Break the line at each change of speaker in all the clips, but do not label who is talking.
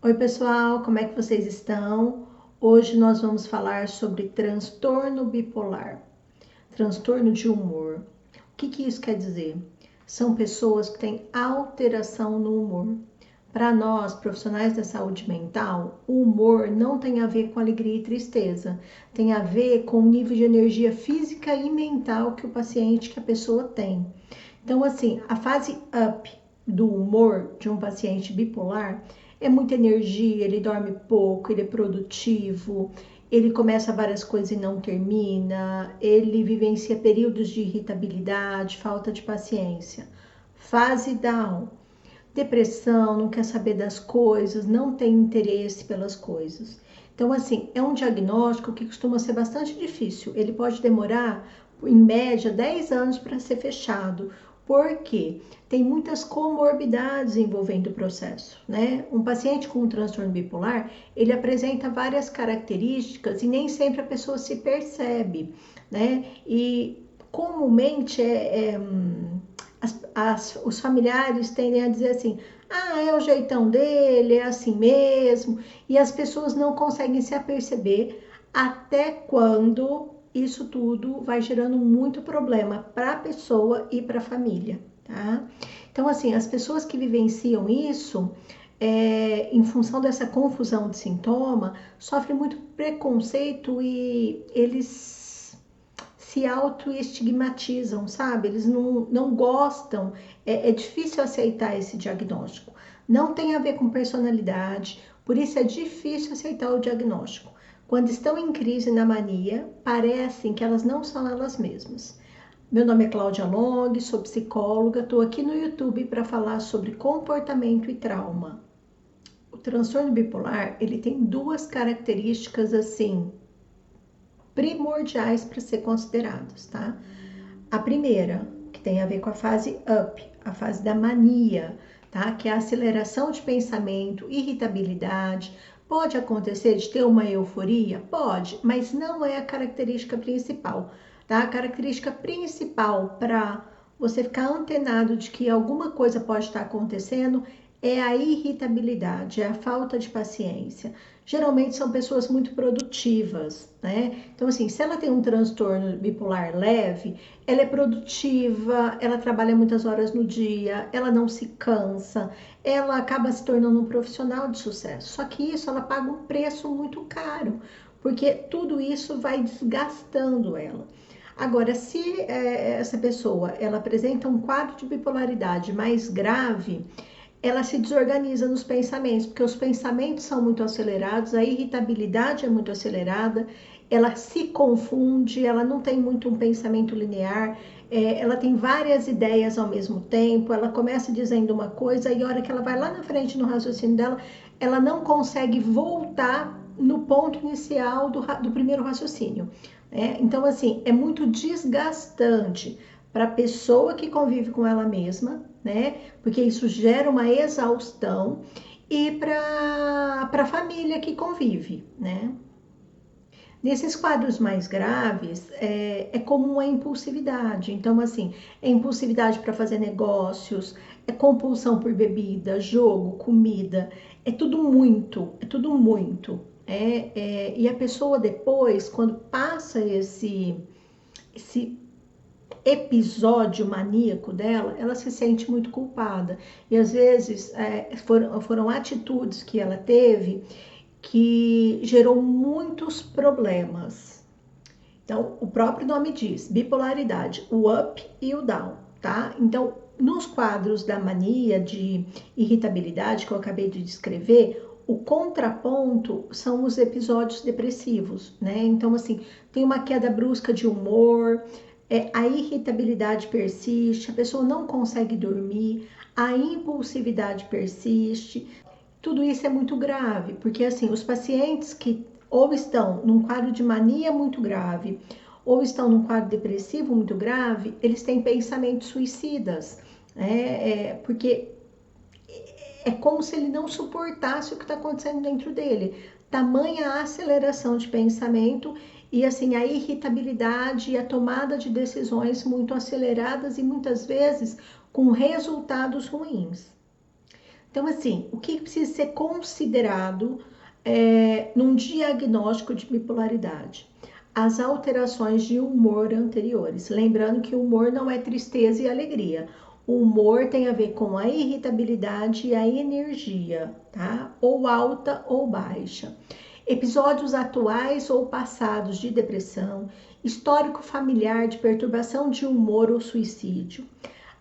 Oi, pessoal, como é que vocês estão? Hoje nós vamos falar sobre transtorno bipolar, transtorno de humor. O que isso quer dizer? São pessoas que têm alteração no humor. Para nós, profissionais da saúde mental, o humor não tem a ver com alegria e tristeza, tem a ver com o nível de energia física e mental que o paciente, que a pessoa tem. Então, assim, a fase up do humor de um paciente bipolar é muita energia, ele dorme pouco, ele é produtivo, ele começa várias coisas e não termina, ele vivencia períodos de irritabilidade, falta de paciência. Fase down, depressão, não quer saber das coisas, não tem interesse pelas coisas. Então, assim, é um diagnóstico que costuma ser bastante difícil. Ele pode demorar, em média, 10 anos para ser fechado, porque tem muitas comorbidades envolvendo o processo, né? Um paciente com um transtorno bipolar, ele apresenta várias características e nem sempre a pessoa se percebe, né? E comumente os familiares tendem a dizer assim: ah, é o jeitão dele, é assim mesmo, e as pessoas não conseguem se aperceber até quando isso tudo vai gerando muito problema para a pessoa e para a família, tá? Então, assim, as pessoas que vivenciam isso, em função dessa confusão de sintoma, sofrem muito preconceito e eles se auto-estigmatizam, sabe? Eles não gostam, é difícil aceitar esse diagnóstico. Não tem a ver com personalidade, por isso é difícil aceitar o diagnóstico. Quando estão em crise na mania, parecem que elas não são elas mesmas. Meu nome é Cláudia Long, sou psicóloga, estou aqui no YouTube para falar sobre comportamento e trauma. O transtorno bipolar, ele tem duas características assim primordiais para ser considerados, tá? A primeira, que tem a ver com a fase up, a fase da mania, tá? Que é a aceleração de pensamento, irritabilidade. Pode acontecer de ter uma euforia? Pode, mas não é a característica principal, tá? A característica principal para você ficar antenado de que alguma coisa pode estar acontecendo é a irritabilidade, é a falta de paciência. Geralmente são pessoas muito produtivas, né? Então, assim, se ela tem um transtorno bipolar leve, ela é produtiva, ela trabalha muitas horas no dia, ela não se cansa, ela acaba se tornando um profissional de sucesso. Só que isso ela paga um preço muito caro, porque tudo isso vai desgastando ela. Agora, se essa pessoa ela apresenta um quadro de bipolaridade mais grave, ela se desorganiza nos pensamentos, porque os pensamentos são muito acelerados, a irritabilidade é muito acelerada, ela se confunde, ela não tem muito um pensamento linear, ela tem várias ideias ao mesmo tempo, ela começa dizendo uma coisa e a hora que ela vai lá na frente no raciocínio dela, ela não consegue voltar no ponto inicial do primeiro raciocínio. Então, assim, é muito desgastante para a pessoa que convive com ela mesma, né? Porque isso gera uma exaustão e para a família que convive, né? Nesses quadros mais graves, é comum a impulsividade. Então, assim, é impulsividade para fazer negócios, é compulsão por bebida, jogo, comida, é tudo muito, é tudo muito. E a pessoa depois, quando passa esse episódio maníaco dela, ela se sente muito culpada. E às vezes foram atitudes que ela teve que gerou muitos problemas. Então, o próprio nome diz, bipolaridade, o up e o down, tá? Então, nos quadros da mania de irritabilidade que eu acabei de descrever, o contraponto são os episódios depressivos, né? Então, assim, tem uma queda brusca de humor, a irritabilidade persiste, a pessoa não consegue dormir, a impulsividade persiste. Tudo isso é muito grave, porque assim, os pacientes que ou estão num quadro de mania muito grave, ou estão num quadro depressivo muito grave, eles têm pensamentos suicidas, porque é como se ele não suportasse o que está acontecendo dentro dele. Tamanha a aceleração de pensamento e assim a irritabilidade e a tomada de decisões muito aceleradas e muitas vezes com resultados ruins. Então, assim, o que precisa ser considerado num diagnóstico de bipolaridade? As alterações de humor anteriores. Lembrando que o humor não é tristeza e alegria. O humor tem a ver com a irritabilidade e a energia, tá? Ou alta ou baixa. Episódios atuais ou passados de depressão, histórico familiar de perturbação de humor ou suicídio,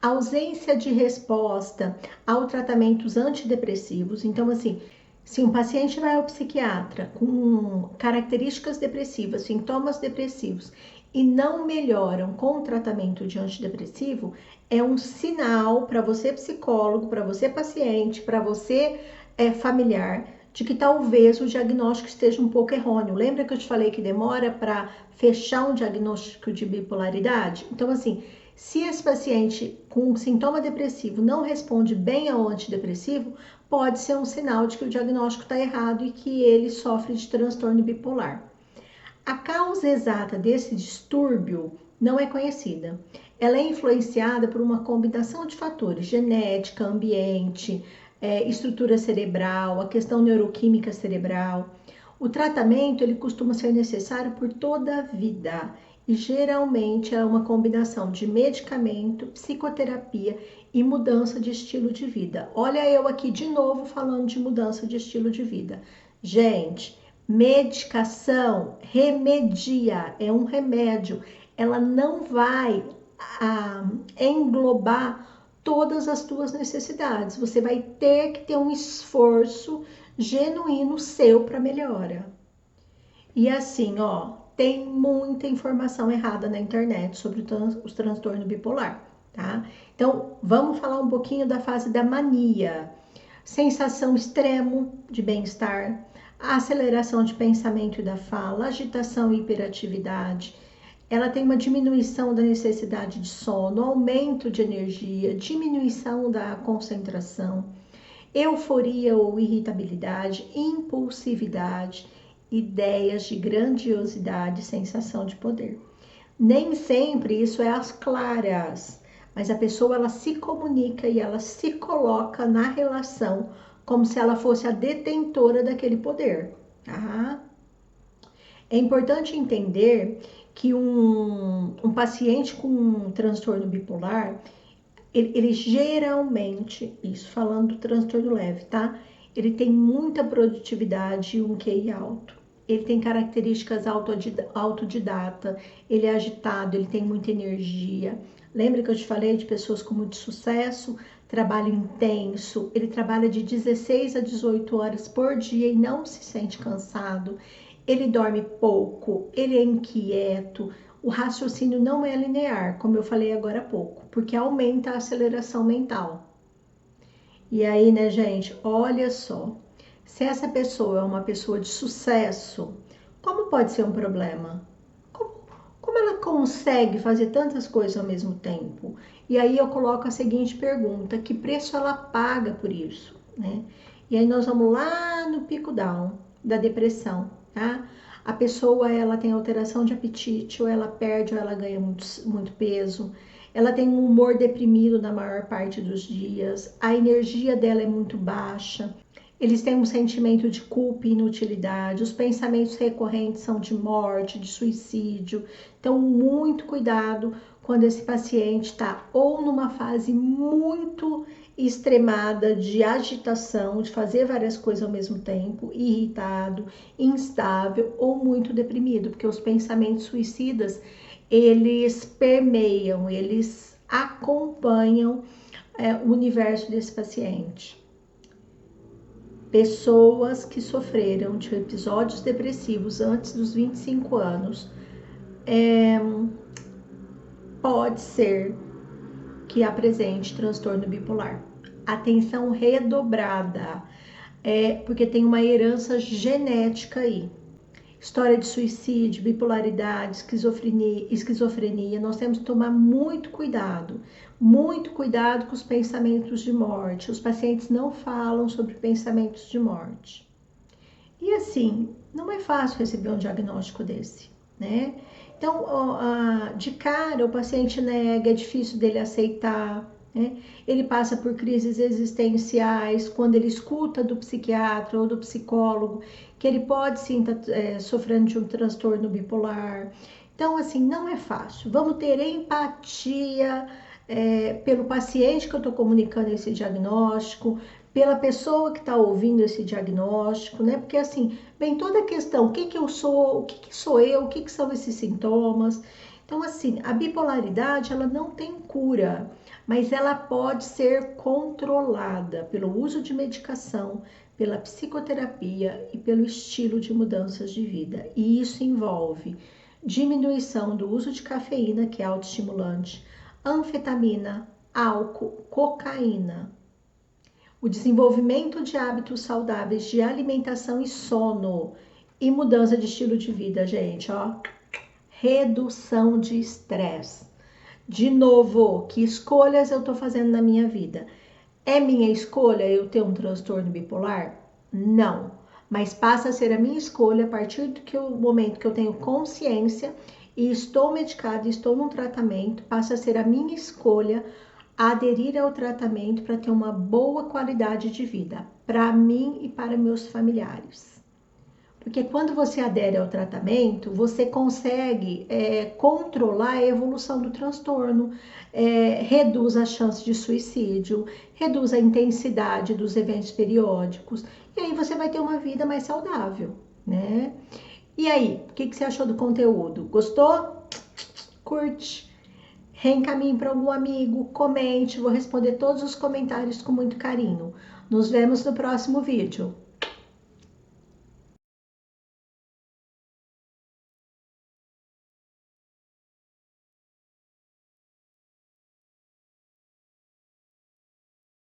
ausência de resposta ao tratamentos antidepressivos. Então, assim, se um paciente vai ao psiquiatra com características depressivas, sintomas depressivos e não melhoram com o tratamento de antidepressivo, é um sinal para você psicólogo, para você paciente, para você familiar, de que talvez o diagnóstico esteja um pouco errôneo. Lembra que eu te falei que demora para fechar um diagnóstico de bipolaridade? Então, assim, se esse paciente com sintoma depressivo não responde bem ao antidepressivo, pode ser um sinal de que o diagnóstico está errado e que ele sofre de transtorno bipolar. A causa exata desse distúrbio não é conhecida. Ela é influenciada por uma combinação de fatores: genética, ambiente, estrutura cerebral, a questão neuroquímica cerebral. O tratamento ele costuma ser necessário por toda a vida e geralmente é uma combinação de medicamento, psicoterapia e mudança de estilo de vida. Olha eu aqui de novo falando de mudança de estilo de vida. Gente, medicação remedia, é um remédio. Ela não vai englobar todas as tuas necessidades. Você vai ter que ter um esforço genuíno seu para melhora. E assim, ó, tem muita informação errada na internet sobre os transtornos bipolar, tá? Então, vamos falar um pouquinho da fase da mania. Sensação extremo de bem-estar, aceleração de pensamento e da fala, agitação e hiperatividade. Ela tem uma diminuição da necessidade de sono, aumento de energia, diminuição da concentração, euforia ou irritabilidade, impulsividade, ideias de grandiosidade, sensação de poder. Nem sempre isso é às claras, mas a pessoa ela se comunica e ela se coloca na relação como se ela fosse a detentora daquele poder, tá? É importante entender que um paciente com um transtorno bipolar, ele geralmente, isso falando do transtorno leve, tá? Ele tem muita produtividade e um QI alto. Ele tem características autodidata, ele é agitado, ele tem muita energia. Lembra que eu te falei de pessoas com muito sucesso, trabalho intenso, ele trabalha de 16 a 18 horas por dia e não se sente cansado. Ele dorme pouco, ele é inquieto, o raciocínio não é linear, como eu falei agora há pouco, porque aumenta a aceleração mental. E aí, né, gente, olha só, se essa pessoa é uma pessoa de sucesso, como pode ser um problema? Como ela consegue fazer tantas coisas ao mesmo tempo? E aí eu coloco a seguinte pergunta: que preço ela paga por isso, né? E aí nós vamos lá no pico down da depressão, tá? A pessoa ela tem alteração de apetite, ou ela perde ou ela ganha muito peso. Ela tem um humor deprimido na maior parte dos dias, a energia dela é muito baixa. Eles têm um sentimento de culpa e inutilidade, os pensamentos recorrentes são de morte, de suicídio. Então, muito cuidado quando esse paciente está ou numa fase muito extremada de agitação, de fazer várias coisas ao mesmo tempo, irritado, instável ou muito deprimido, porque os pensamentos suicidas, eles permeiam, eles acompanham o universo desse paciente. Pessoas que sofreram de episódios depressivos antes dos 25 anos, pode ser que apresente transtorno bipolar. Atenção redobrada, porque tem uma herança genética aí. História de suicídio, bipolaridade, esquizofrenia, nós temos que tomar muito cuidado com os pensamentos de morte. Os pacientes não falam sobre pensamentos de morte. E assim, não é fácil receber um diagnóstico desse, né? Então, de cara, o paciente nega, é difícil dele aceitar, né? Ele passa por crises existenciais quando ele escuta do psiquiatra ou do psicólogo que ele pode sim estar sofrendo de um transtorno bipolar. Então, assim, não é fácil. Vamos ter empatia pelo paciente que eu estou comunicando esse diagnóstico, pela pessoa que está ouvindo esse diagnóstico, né? Porque assim, vem toda a questão, o que que eu sou, o que que sou eu, o que que são esses sintomas. Então, assim, a bipolaridade, ela não tem cura, mas ela pode ser controlada pelo uso de medicação, pela psicoterapia e pelo estilo de mudanças de vida. E isso envolve diminuição do uso de cafeína, que é autoestimulante, anfetamina, álcool, cocaína, o desenvolvimento de hábitos saudáveis de alimentação e sono e mudança de estilo de vida, gente, ó. Redução de estresse. De novo, que escolhas eu tô fazendo na minha vida? É minha escolha eu ter um transtorno bipolar? Não. Mas passa a ser a minha escolha a partir do momento que eu tenho consciência e estou medicada, estou num tratamento, passa a ser a minha escolha aderir ao tratamento para ter uma boa qualidade de vida, para mim e para meus familiares. Porque quando você adere ao tratamento, você consegue controlar a evolução do transtorno, reduz a chance de suicídio, reduz a intensidade dos eventos periódicos, e aí você vai ter uma vida mais saudável, né? E aí, o que você achou do conteúdo? Gostou? Curte, reencaminhe para algum amigo, comente, vou responder todos os comentários com muito carinho. Nos vemos no próximo vídeo.